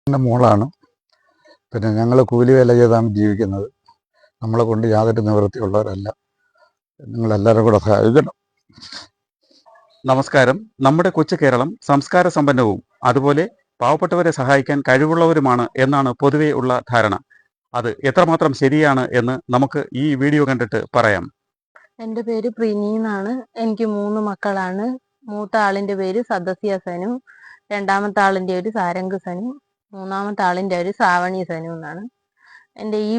എൻ്റെ മോളാണ്. പിന്നെ ഞങ്ങൾ കൂലി വേല ചെയ്താണ് ജീവിക്കുന്നത്. നമ്മളെ കൊണ്ട് യാതൊരു നിവൃത്തിയുള്ളവരല്ല. നിങ്ങളെല്ലാവരും കൂടെ സഹായിക്കണം. നമസ്കാരം. നമ്മുടെ കൊച്ചു കേരളം സംസ്കാര സമ്പന്നവും അതുപോലെ പാവപ്പെട്ടവരെ സഹായിക്കാൻ കഴിവുള്ളവരുമാണ് എന്നാണ് പൊതുവെ ഉള്ള ധാരണ. അത് എത്രമാത്രം ശരിയാണ് എന്ന് നമുക്ക് ഈ വീഡിയോ കണ്ടിട്ട് പറയാം. എൻ്റെ പേര് പ്രിനി എന്നാണ്. എനിക്ക് 3 മക്കളാണ്. മൂത്ത ആളിൻ്റെ പേര് സദസ്യ സനു, രണ്ടാമത്തെ ആളിൻ്റെ പേര് സാരംഗ് സനു, മൂന്നാമത്തെ ആളിൻ്റെ പേര് ശ്രാവണി സനു എന്നാണ്. എൻ്റെ ഈ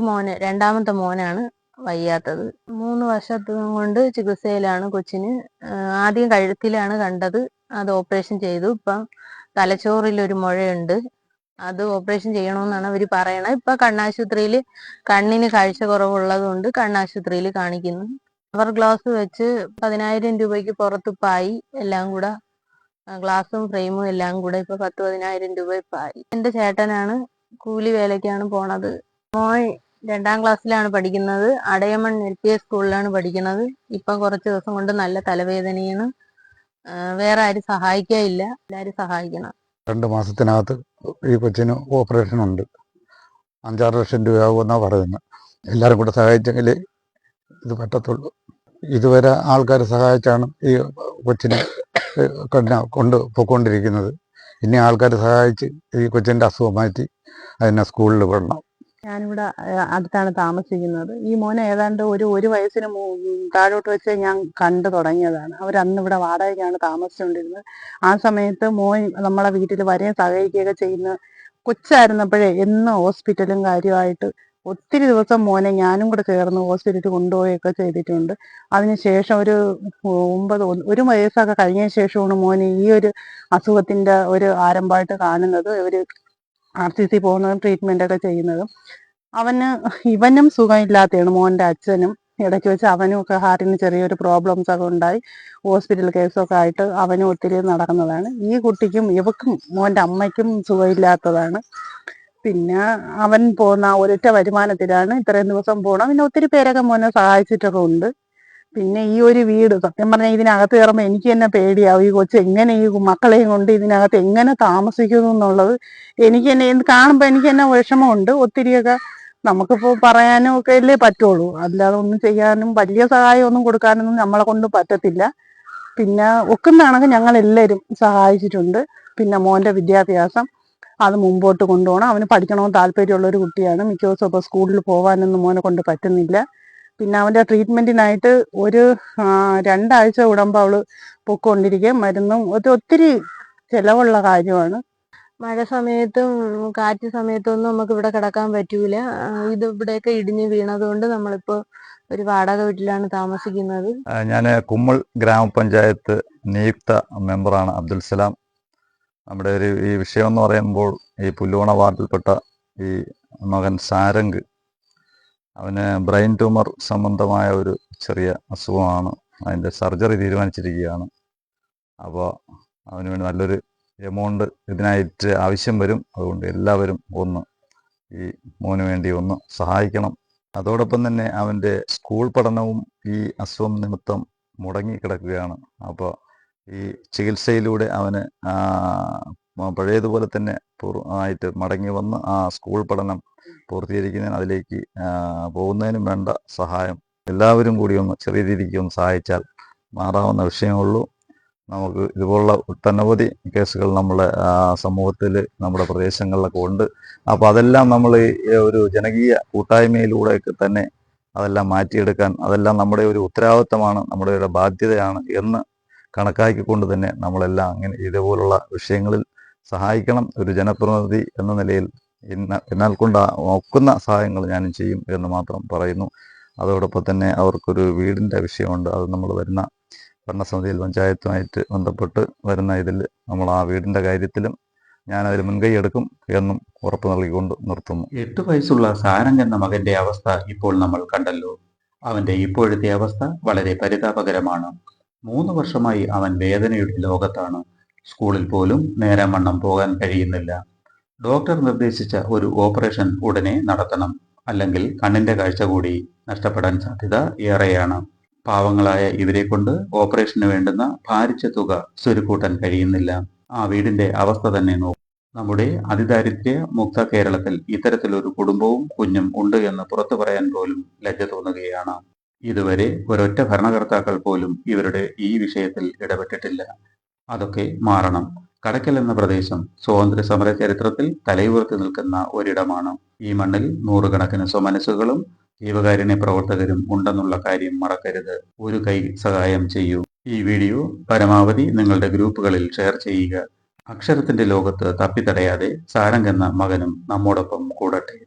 രണ്ടാമത്തെ മോനാണ് വയ്യാത്തത്. 3 വർഷത്തും കൊണ്ട് ചികിത്സയിലാണ് കൊച്ചിന്. ആദ്യം കഴുത്തിലാണ് കണ്ടത്, അത് ഓപ്പറേഷൻ ചെയ്തു. ഇപ്പം തലച്ചോറിലൊരു മുഴയുണ്ട്, അത് ഓപ്പറേഷൻ ചെയ്യണമെന്നാണ് അവർ പറയണത്. ഇപ്പം കണ്ണാശുപത്രിയിൽ കണ്ണിന് കാഴ്ച കുറവുള്ളത് കൊണ്ട് കണ്ണാശുപത്രിയിൽ കാണിക്കുന്നു. അവർ ഗ്ലാസ് വെച്ച് 10,000 രൂപയ്ക്ക് പുറത്ത് പായി. എല്ലാം കൂടെ ഗ്ലാസും ഫ്രെയിമും എല്ലാം കൂടെ ഇപ്പൊ 10,000 രൂപ പായി. എൻ്റെ ചേട്ടനാണ്, കൂലി വേലയ്ക്കാണ് പോണത്. മോൻ 2ാം ക്ലാസ്സിലാണ് പഠിക്കുന്നത്. അടയമൺ LPS സ്കൂളിലാണ് പഠിക്കുന്നത്. ഇപ്പം കുറച്ച് ദിവസം കൊണ്ട് നല്ല തലവേദനയാണ്. വേറെ ആരും സഹായിക്കാനില്ല, എല്ലാവരും സഹായിക്കണം. 2 മാസത്തിനകത്ത് ഈ കൊച്ചിന് ഓപ്പറേഷൻ ഉണ്ട്. 5-6 ലക്ഷം രൂപയാകുമെന്നാണ് പറയുന്നത്. എല്ലാവരും കൂടെ സഹായിച്ചെങ്കിലേ ഇത് പറ്റത്തുള്ളൂ. ഇതുവരെ ആൾക്കാർ സഹായിച്ചാണ് ഈ കൊച്ചിനെ പോയിക്കൊണ്ടിരിക്കുന്നത്. ഇനി ആൾക്കാർ സഹായിച്ച് ഈ കൊച്ചിൻ്റെ അസുഖം മാറ്റി അതിനെ സ്കൂളിൽ വിടണം. ഞാനിവിടെ അടുത്താണ് താമസിക്കുന്നത്. ഈ മോനെ ഏതാണ്ട് ഒരു വയസ്സിന് താഴോട്ട് വെച്ച് ഞാൻ കണ്ടു തുടങ്ങിയതാണ്. അവരന്ന് ഇവിടെ വാടകയ്ക്കാണ് താമസിച്ചുകൊണ്ടിരുന്നത്. ആ സമയത്ത് മോൻ നമ്മളെ വീട്ടിൽ വരെയും സഹായിക്കുകയൊക്കെ ചെയ്യുന്ന കൊച്ചായിരുന്നപ്പോഴേ എന്നും ഹോസ്പിറ്റലും കാര്യമായിട്ട് ഒത്തിരി ദിവസം മോനെ ഞാനും കൂടെ ചേർന്ന് ഹോസ്പിറ്റലിൽ കൊണ്ടുപോവുകയൊക്കെ ചെയ്തിട്ടുണ്ട്. അതിനുശേഷം ഒരു വയസ്സൊക്കെ കഴിഞ്ഞ ശേഷമാണ് മോനെ ഈ ഒരു അസുഖത്തിൻ്റെ ഒരു ആരംഭമായിട്ട് കാണുന്നത്. ഒരു RCC പോകുന്നതും ട്രീറ്റ്മെൻറ്റൊക്കെ ചെയ്യുന്നതും. ഇവനും സുഖമില്ലാത്തതാണ്. മോൻ്റെ അച്ഛനും ഇടയ്ക്ക് വെച്ച് അവനും ഒക്കെ ഹാർട്ടിന് ചെറിയൊരു പ്രോബ്ലംസ് ഒക്കെ ഉണ്ടായി ഹോസ്പിറ്റൽ കേസൊക്കെ ആയിട്ട് അവനും ഒത്തിരി നടക്കുന്നതാണ്. ഈ കുട്ടിക്കും ഇവക്കും മോൻ്റെ അമ്മയ്ക്കും സുഖമില്ലാത്തതാണ്. പിന്നെ അവൻ പോകുന്ന ഒരൊറ്റ വരുമാനത്തിലാണ് ഇത്രയും ദിവസം പോകണം. പിന്നെ ഒത്തിരി പേരൊക്കെ മോനെ സഹായിച്ചിട്ടൊക്കെ ഉണ്ട്. പിന്നെ ഈ ഒരു വീട് സത്യം പറഞ്ഞാൽ ഇതിനകത്ത് കയറുമ്പോൾ എനിക്ക് തന്നെ പേടിയാവും. ഈ കൊച്ചു എങ്ങനെ ഈ മക്കളെയും കൊണ്ട് ഇതിനകത്ത് എങ്ങനെ താമസിക്കുന്നു എന്നുള്ളത് എനിക്ക് തന്നെ കാണുമ്പോൾ എനിക്ക് തന്നെ വിഷമമുണ്ട്. ഒത്തിരിയൊക്കെ നമുക്കിപ്പോൾ പറയാനും ഒക്കെ അല്ലേ പറ്റുള്ളൂ, അല്ലാതെ ഒന്നും ചെയ്യാനും വലിയ സഹായം ഒന്നും കൊടുക്കാനൊന്നും നമ്മളെ കൊണ്ട് പറ്റത്തില്ല. പിന്നെ ഒക്കുന്നതാണെങ്കിൽ ഞങ്ങളെല്ലാവരും സഹായിച്ചിട്ടുണ്ട്. പിന്നെ മോൻ്റെ വിദ്യാഭ്യാസം അത് മുമ്പോട്ട് കൊണ്ടുപോകണം. അവന് പഠിക്കണമെന്ന് താല്പര്യമുള്ളൊരു കുട്ടിയാണ്. മിക്ക ദിവസം ഇപ്പോൾ സ്കൂളിൽ പോകാനൊന്നും മോനെ കൊണ്ട് പറ്റുന്നില്ല. പിന്നെ അവൻ്റെ ട്രീറ്റ്മെൻറ്റിനായിട്ട് ഒരു 2 ആഴ്ച കൂടുമ്പോൾ അവൾ പൊയ്ക്കൊണ്ടിരിക്കുക. മരുന്നും ഒത്തിരി ചിലവുള്ള കാര്യമാണ്. മഴ സമയത്തും കാറ്റ് സമയത്തൊന്നും നമുക്ക് ഇവിടെ കിടക്കാൻ പറ്റൂല. ഇത് ഇവിടെയൊക്കെ ഇടിഞ്ഞ് വീണതുകൊണ്ട് നമ്മളിപ്പോൾ ഒരു വാടക വീട്ടിലാണ് താമസിക്കുന്നത്. ഞാൻ കുമ്മൾ ഗ്രാമപഞ്ചായത്ത് നിയുക്ത മെമ്പറാണ് അബ്ദുൽ സലാം. നമ്മുടെ ഈ വിഷയം എന്ന് പറയുമ്പോൾ ഈ പുല്ലുവണ വാർഡിൽപ്പെട്ട ഈ മകൻ സാരംഗ്, അവന് ബ്രെയിൻ ട്യൂമർ സംബന്ധമായ ഒരു ചെറിയ അസുഖമാണ്. അതിൻ്റെ സർജറി തീരുമാനിച്ചിരിക്കുകയാണ്. അപ്പോൾ അവന് വേണ്ടി നല്ലൊരു എമൗണ്ട് ഇതിനായിട്ട് ആവശ്യം വരും. അതുകൊണ്ട് എല്ലാവരും ഈ മോന് വേണ്ടി സഹായിക്കണം. അതോടൊപ്പം തന്നെ അവൻ്റെ സ്കൂൾ പഠനവും ഈ അസുഖം നിമിത്തം മുടങ്ങിക്കിടക്കുകയാണ്. അപ്പോൾ ഈ ചികിത്സയിലൂടെ അവന് പഴയതുപോലെ തന്നെ ആയിട്ട് മടങ്ങി വന്ന് ആ സ്കൂൾ പഠനം പൂർത്തീകരിക്കുന്നതിന് അതിലേക്ക് പോകുന്നതിനും വേണ്ട സഹായം എല്ലാവരും കൂടി ചെറിയ രീതിക്ക് സഹായിച്ചാൽ മാറാവുന്ന വിഷയമുള്ളൂ. നമുക്ക് ഇതുപോലുള്ള ഒട്ടനവധി കേസുകൾ നമ്മളെ സമൂഹത്തിൽ നമ്മുടെ പ്രദേശങ്ങളിലൊക്കെ ഉണ്ട്. അപ്പോൾ അതെല്ലാം നമ്മൾ ഒരു ജനകീയ കൂട്ടായ്മയിലൂടെയൊക്കെ തന്നെ അതെല്ലാം മാറ്റിയെടുക്കാൻ, അതെല്ലാം നമ്മുടെ ഒരു ഉത്തരവാദിത്തമാണ്, നമ്മുടെ ഒരു ബാധ്യതയാണ് എന്ന് കണക്കാക്കിക്കൊണ്ട് തന്നെ നമ്മളെല്ലാം ഇതേപോലുള്ള വിഷയങ്ങളിൽ സഹായിക്കണം. ഒരു ജനപ്രതിനിധി എന്ന നിലയിൽ എന്നാൽ കൊണ്ട് ഒക്കുന്ന സഹായങ്ങൾ ഞാനും ചെയ്യും എന്ന് മാത്രം പറയുന്നു. അതോടൊപ്പം തന്നെ അവർക്കൊരു വീടിൻ്റെ വിഷയമുണ്ട്. അത് നമ്മൾ വരുന്ന ഭരണസമിതിയിൽ പഞ്ചായത്തുമായിട്ട് ബന്ധപ്പെട്ട് വരുന്ന ഇതിൽ നമ്മൾ ആ വീടിൻ്റെ കാര്യത്തിലും ഞാനതിൽ മുൻകൈ എടുക്കും എന്നും ഉറപ്പ് നൽകിക്കൊണ്ട് നിർത്തുന്നു. 8 വയസ്സുള്ള സാരംഗ് എന്ന മകന്റെ അവസ്ഥ ഇപ്പോൾ നമ്മൾ കണ്ടല്ലോ. അവന്റെ ഇപ്പോഴത്തെ അവസ്ഥ വളരെ പരിതാപകരമാണ്. 3 വർഷമായി അവൻ വേദനയുടെ ലോകത്താണ്. സ്കൂളിൽ പോലും നേരാവണ്ണം പോകാൻ കഴിയുന്നില്ല. ഡോക്ടർ നിർദ്ദേശിച്ച ഒരു ഓപ്പറേഷൻ ഉടനെ നടത്തണം, അല്ലെങ്കിൽ കണ്ണിന്റെ കാഴ്ച കൂടി നഷ്ടപ്പെടാൻ സാധ്യത ഏറെയാണ്. പാവങ്ങളായ ഇവരെ കൊണ്ട് ഓപ്പറേഷന് വേണ്ടുന്ന ഭാരിച്ച തുക സ്വരുക്കൂട്ടാൻ കഴിയുന്നില്ല. ആ വീടിന്റെ അവസ്ഥ തന്നെ നോക്കും. നമ്മുടെ അതിദാരിദ്ര്യ മുക്ത കേരളത്തിൽ ഇത്തരത്തിലൊരു കുടുംബവും കുഞ്ഞും ഉണ്ട് എന്ന് പുറത്തു പറയാൻ പോലും ലജ്ജ തോന്നുകയാണ്. ഇതുവരെ ഒരൊറ്റ ഭരണകർത്താക്കൾ പോലും ഇവരുടെ ഈ വിഷയത്തിൽ ഇടപെട്ടിട്ടില്ല. അതൊക്കെ മാറണം. കടയ്ക്കൽ എന്ന പ്രദേശം സ്വാതന്ത്ര്യ സമര ചരിത്രത്തിൽ തലയുയർത്തി നിൽക്കുന്ന ഒരിടമാണ്. ഈ മണ്ണിൽ നൂറുകണക്കിന് സ്വമനസ്സുകളും ജീവകാരുണ്യ പ്രവർത്തകരും ഉണ്ടെന്നുള്ള കാര്യം മറക്കരുത്. ഒരു കൈ സഹായം ചെയ്യൂ. ഈ വീഡിയോ പരമാവധി നിങ്ങളുടെ ഗ്രൂപ്പുകളിൽ ഷെയർ ചെയ്യുക. അക്ഷരത്തിന്റെ ലോകത്ത് തപ്പിത്തടയാതെ സാരംഗ് എന്ന മകനും നമ്മോടൊപ്പം കൂടട്ടെ.